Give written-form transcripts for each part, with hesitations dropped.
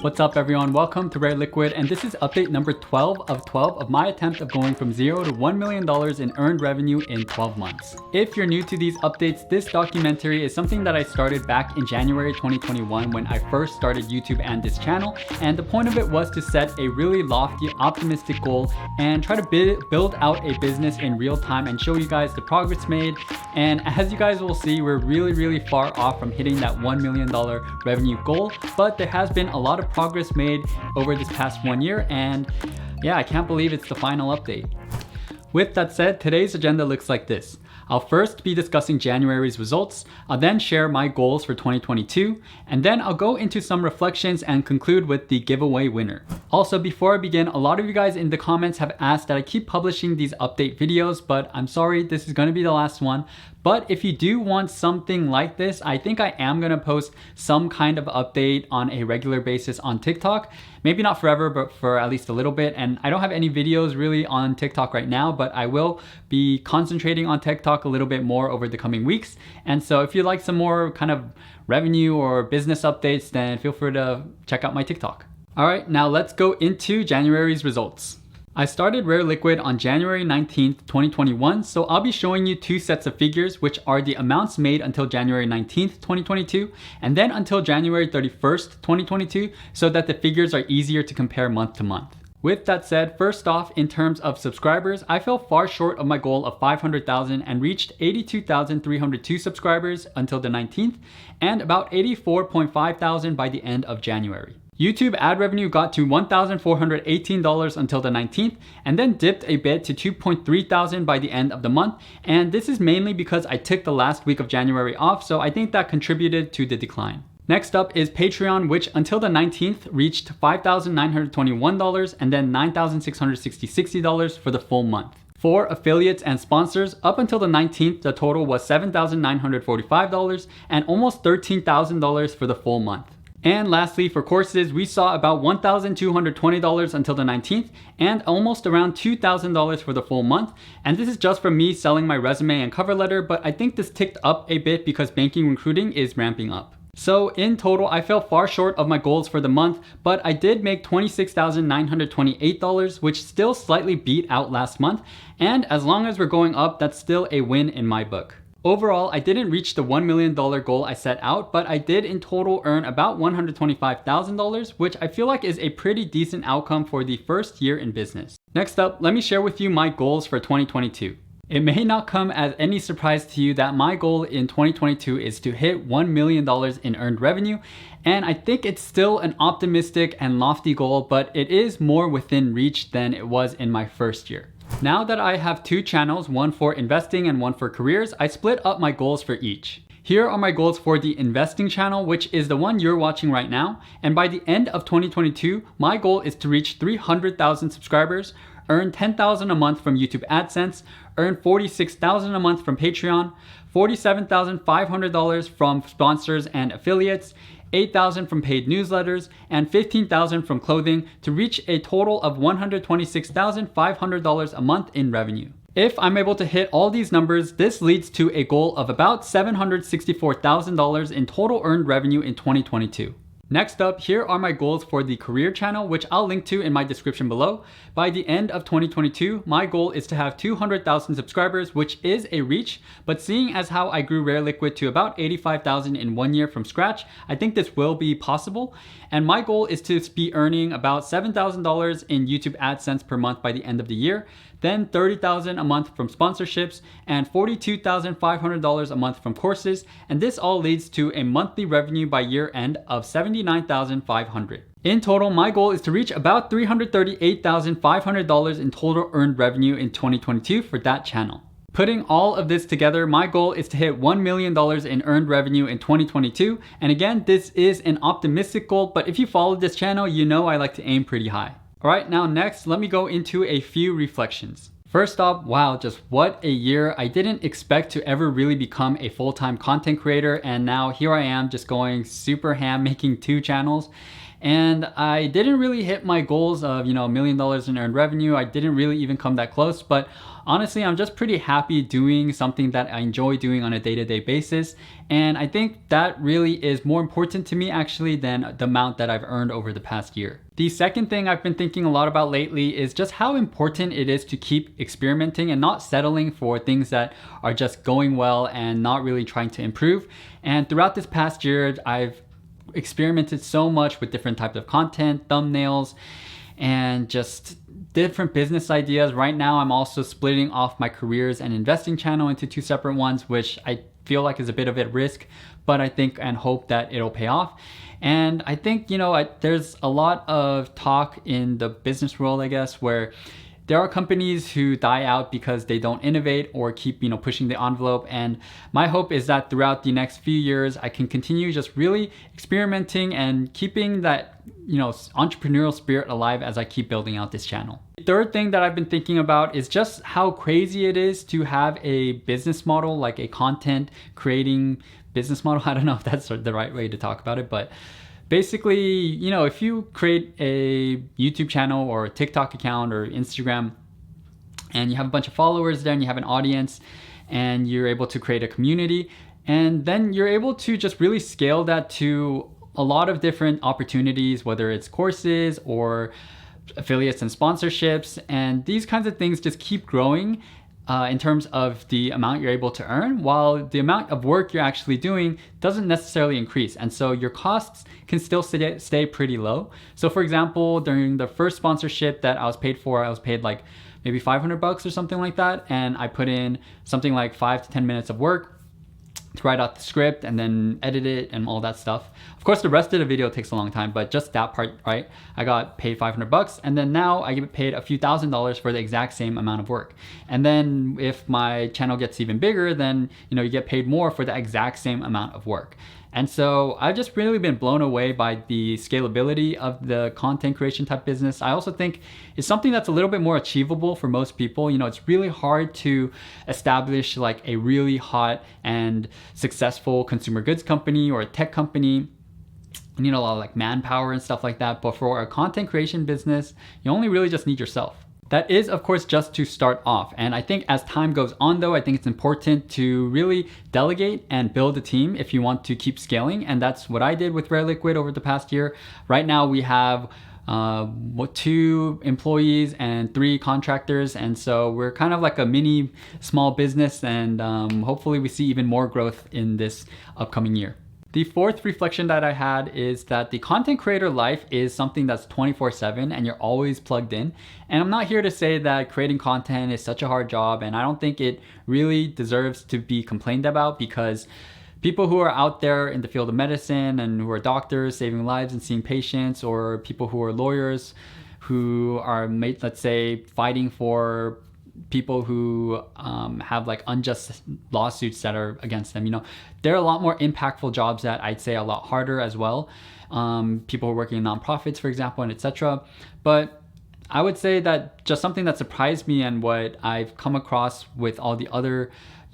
What's up everyone, welcome to Rare Liquid, and this is update number 12 of my attempt of going from $0 to $1 million in earned revenue in 12 months. If you're new to these updates, this documentary is something that I started back in January 2021 when I first started YouTube and this channel, and the point of it was to set a really lofty, optimistic goal and try to build out a business in real time and show you guys the progress made. And as you guys will see, we're really far off from hitting that $1 million revenue goal, but there has been a lot of progress made over this past 1 year, and yeah, I can't believe it's the final update. With that said, today's agenda looks like this. I'll first be discussing January's results, I'll then share my goals for 2022, and then I'll go into some reflections and conclude with the giveaway winner. Also, before I begin, a lot of you guys in the comments have asked that I keep publishing these update videos, but I'm sorry, this is going to be the last one. But if you do want something like this, I think I am going to post some kind of update on a regular basis on TikTok. Maybe not forever, but for at least a little bit. And I don't have any videos really on TikTok right now, but I will be concentrating on TikTok a little bit more over the coming weeks. And so if you like some more kind of revenue or business updates, then feel free to check out my TikTok. All right, now let's go into January's results. I started Rare Liquid on January 19th, 2021, so I'll be showing you two sets of figures, which are the amounts made until January 19th, 2022, and then until January 31st, 2022, so that the figures are easier to compare month to month. With that said, first off, in terms of subscribers, I fell far short of my goal of 500,000 and reached 82,302 subscribers until the 19th, and about 84,500 by the end of January. YouTube ad revenue got to $1,418 until the 19th, and then dipped a bit to $2,300 by the end of the month, and this is mainly because I took the last week of January off, so I think that contributed to the decline. Next up is Patreon, which until the 19th reached $5,921 and then $9,660 for the full month. For affiliates and sponsors, up until the 19th, the total was $7,945 and almost $13,000 for the full month. And lastly, for courses, we saw about $1,220 until the 19th and almost around $2,000 for the full month. And this is just from me selling my resume and cover letter, but I think this ticked up a bit because banking recruiting is ramping up. So in total, I fell far short of my goals for the month, but I did make $26,928, which still slightly beat out last month. And as long as we're going up, that's still a win in my book. Overall, I didn't reach the $1 million goal I set out, but I did in total earn about $125,000, which I feel like is a pretty decent outcome for the first year in business. Next up, let me share with you my goals for 2022. It may not come as any surprise to you that my goal in 2022 is to hit $1 million in earned revenue, and I think it's still an optimistic and lofty goal, but it is more within reach than it was in my first year. Now that I have two channels, one for investing and one for careers, I split up my goals for each. Here are my goals for the investing channel, which is the one you're watching right now. And by the end of 2022, my goal is to reach 300,000 subscribers, earn $10,000 a month from YouTube AdSense, earn $46,000 a month from Patreon, $47,500 from sponsors and affiliates, $8,000 from paid newsletters, and $15,000 from clothing to reach a total of $126,500 a month in revenue. If I'm able to hit all these numbers, this leads to a goal of about $764,000 in total earned revenue in 2022. Next up, here are my goals for the career channel, which I'll link to in my description below. By the end of 2022, my goal is to have 200,000 subscribers, which is a reach, but seeing as how I grew Rare Liquid to about 85,000 in 1 year from scratch, I think this will be possible. And my goal is to be earning about $7,000 in YouTube AdSense per month by the end of the year, then $30,000 a month from sponsorships, and $42,500 a month from courses, and this all leads to a monthly revenue by year end of $79,500. In total, my goal is to reach about $338,500 in total earned revenue in 2022 for that channel. Putting all of this together, my goal is to hit $1 million in earned revenue in 2022, and again, this is an optimistic goal, but if you follow this channel, you know I like to aim pretty high. Alright, now next, let me go into a few reflections. First off, wow, just what a year. I didn't expect to ever really become a full-time content creator, and now here I am just going super ham making two channels. And I didn't really hit my goals of, $1 million in earned revenue. I didn't really even come that close, but honestly, I'm just pretty happy doing something that I enjoy doing on a day-to-day basis. And I think that really is more important to me actually than the amount that I've earned over the past year. The second thing I've been thinking a lot about lately is just how important it is to keep experimenting and not settling for things that are just going well and not really trying to improve. And throughout this past year, I've experimented so much with different types of content, thumbnails, and just different business ideas. Right now, I'm also splitting off my careers and investing channel into two separate ones, which I feel like is a bit of a risk, but I think and hope that it'll pay off. And I think, there's a lot of talk in the business world, I guess, where there are companies who die out because they don't innovate or keep, pushing the envelope. And my hope is that throughout the next few years, I can continue just really experimenting and keeping that, entrepreneurial spirit alive as I keep building out this channel. The third thing that I've been thinking about is just how crazy it is to have a business model, like a content creating business model. I don't know if that's the right way to talk about it, but basically, if you create a YouTube channel or a TikTok account or Instagram and you have a bunch of followers there and you have an audience and you're able to create a community, and then you're able to just really scale that to a lot of different opportunities, whether it's courses or affiliates and sponsorships, and these kinds of things just keep growing in terms of the amount you're able to earn, while the amount of work you're actually doing doesn't necessarily increase. And so your costs can still stay pretty low. So for example, during the first sponsorship that I was paid for, I was paid like maybe $500 or something like that. And I put in something like 5 to 10 minutes of work to write out the script and then edit it and all that stuff. Of course, the rest of the video takes a long time, but just that part, right? I got paid $500, and then now I get paid a few $1,000s for the exact same amount of work. And then if my channel gets even bigger, then you get paid more for the exact same amount of work. And so I've just really been blown away by the scalability of the content creation type business. I also think it's something that's a little bit more achievable for most people. It's really hard to establish like a really hot and successful consumer goods company or a tech company. You need a lot of like manpower and stuff like that. But for a content creation business, you only really just need yourself. That is, of course, just to start off. And I think as time goes on, though, I think it's important to really delegate and build a team if you want to keep scaling. And that's what I did with rareliquid over the past year. Right now, we have 2 employees and 3 contractors. And so we're kind of like a mini small business. And hopefully we see even more growth in this upcoming year. The fourth reflection that I had is that the content creator life is something that's 24/7 and you're always plugged in. And I'm not here to say that creating content is such a hard job, and I don't think it really deserves to be complained about, because people who are out there in the field of medicine and who are doctors saving lives and seeing patients, or people who are lawyers who are, let's say, fighting for people who have like unjust lawsuits that are against them, there are a lot more impactful jobs that I'd say a lot harder as well. People who are working in nonprofits, for example, and etc. But I would say that just something that surprised me and what I've come across with all the other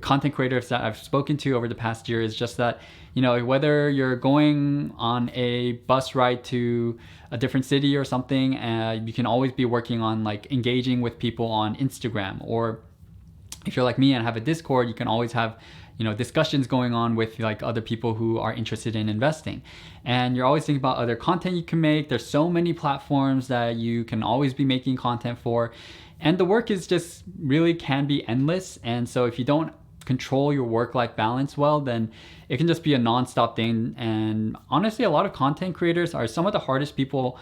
content creators that I've spoken to over the past year is just that, whether you're going on a bus ride to a different city or something, you can always be working on like engaging with people on Instagram. Or if you're like me and have a Discord, you can always have, discussions going on with like other people who are interested in investing. And you're always thinking about other content you can make. There's so many platforms that you can always be making content for. And the work is just really can be endless. And so if you don't control your work-life balance well, then it can just be a non-stop thing. And honestly, a lot of content creators are some of the hardest people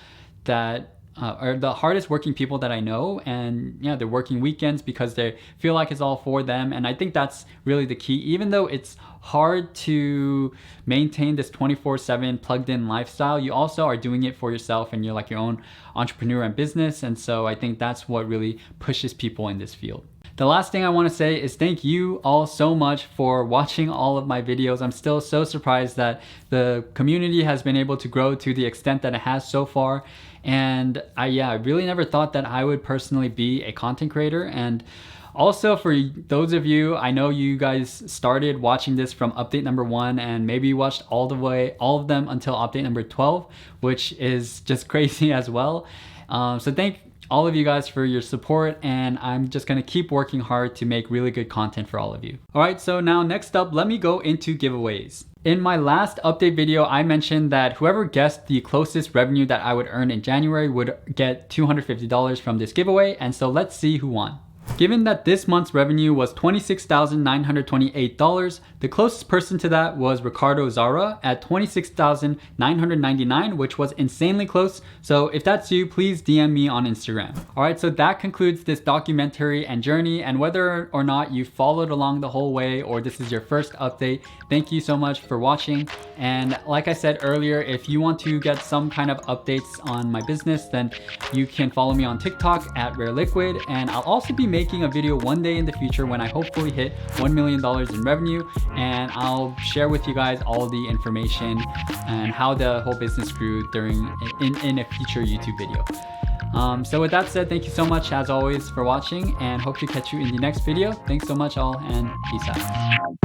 that are the hardest working people that I know. And yeah, they're working weekends because they feel like it's all for them. And I think that's really the key. Even though it's hard to maintain this 24/7 plugged in lifestyle, you also are doing it for yourself and you're like your own entrepreneur and business. And so I think that's what really pushes people in this field. The last thing I want to say is thank you all so much for watching all of my videos. I'm still so surprised that the community has been able to grow to the extent that it has so far. And I really never thought that I would personally be a content creator. And Also, for those of you, I know you guys started watching this from update number 1 and maybe you watched all of them until update number 12, which is just crazy as well. So thank all of you guys for your support, and I'm just gonna keep working hard to make really good content for all of you. All right, so now next up, let me go into giveaways. In my last update video, I mentioned that whoever guessed the closest revenue that I would earn in January would get $250 from this giveaway, and so let's see who won. Given that this month's revenue was $26,928, the closest person to that was Ricardo Zara at $26,999, which was insanely close. So if that's you, please DM me on Instagram. All right, so that concludes this documentary and journey, and whether or not you followed along the whole way or this is your first update, thank you so much for watching. And like I said earlier, if you want to get some kind of updates on my business, then you can follow me on TikTok at rareliquid, and I'll also be making a video one day in the future when I hopefully hit $1 million in revenue, and I'll share with you guys all the information and how the whole business grew in a future YouTube video. So with that said, thank you so much as always for watching, and hope to catch you in the next video. Thanks so much all, and peace out.